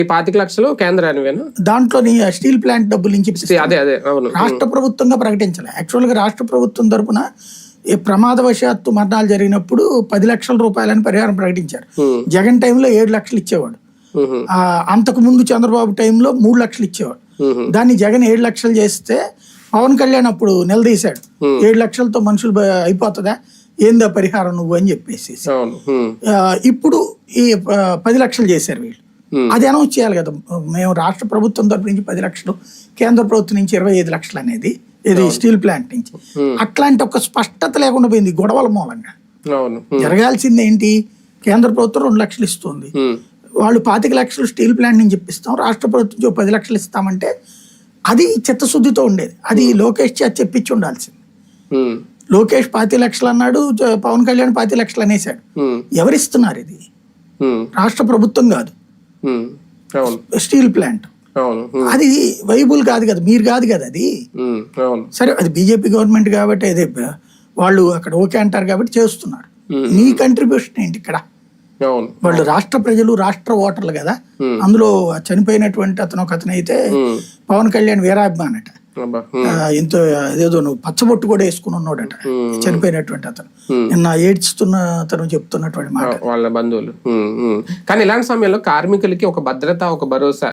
ఈ 25 లక్షలు కేంద్రానివేనా? దాంట్లోని స్టీల్ ప్లాంట్ డబ్బుల నుంచి అదే అవును. రాష్ట్ర ప్రభుత్వంగా ప్రకటించాలి. యాక్చువల్ గా రాష్ట్ర ప్రభుత్వం తరపున ఈ ప్రమాదవశాత్తు మరణాలు జరిగినప్పుడు 10 లక్షల రూపాయలని పరిహారం ప్రకటించారు. జగన్ టైంలో 7 లక్షలు ఇచ్చేవాడు. అంతకు ముందు చంద్రబాబు టైంలో 3 లక్షలు ఇచ్చేవాడు. దాన్ని జగన్ 7 లక్షలు చేస్తే పవన్ కళ్యాణ్ అప్పుడు నిలదీశాడు. 7 లక్షలతో మనుషులు అయిపోతుందా, ఏందా పరిహారం నువ్వు అని చెప్పేసి. ఇప్పుడు ఈ 10 లక్షలు చేశారు వీళ్ళు. అది అనౌన్స్ చేయాలి కదా, మేము రాష్ట్ర ప్రభుత్వం తరపు నుంచి 10 లక్షలు, కేంద్ర ప్రభుత్వం నుంచి 25 లక్షలు అనేది, ఇది స్టీల్ ప్లాంట్ నుంచి. అట్లాంటి ఒక స్పష్టత లేకుండా పోయింది గొడవల మూలంగా. జరగాల్సింది ఏంటి, కేంద్ర ప్రభుత్వం 2 లక్షలు ఇస్తుంది, వాళ్ళు 25 లక్షలు స్టీల్ ప్లాంట్ నుంచి ఇప్పిస్తాం, రాష్ట్ర ప్రభుత్వం 10 లక్షలు ఇస్తామంటే అది చిత్తశుద్ధితో ఉండేది. అది లోకేష్ చేత చెప్పించి ఉండాల్సింది. లోకేష్ 25 లక్షలు అన్నాడు, పవన్ కళ్యాణ్ 25 లక్షలు అనేసాడు. ఎవరిస్తున్నారు ఇది? రాష్ట్ర ప్రభుత్వం కాదు, స్టీల్ ప్లాంట్. అది వైబుల్ కాదు కదా, మీరు కాదు కదా అది. సరే అది బీజేపీ గవర్నమెంట్ కాబట్టి అదే వాళ్ళు అక్కడ ఓకే అంటారు కాబట్టి చేస్తున్నారు. మీ కంట్రిబ్యూషన్ ఏంటి ఇక్కడ? వాళ్ళు రాష్ట్ర ప్రజలు, రాష్ట్ర ఓటర్లు కదా. అందులో చనిపోయినటువంటి అతను ఒక అతను అయితే పవన్ కళ్యాణ్ వీరాభిమానట, ఇంత ఏదో నువ్వు పచ్చబొట్టు కూడా వేసుకుని ఉన్నాడట చనిపోయినటువంటి అతను. నిన్న ఏడ్చుతున్న అతను చెప్తున్నటువంటి మాట వాళ్ళ బంధువులు. కానీ ఇలాంటి సమయంలో కార్మికులకి ఒక భద్రత, ఒక భరోసా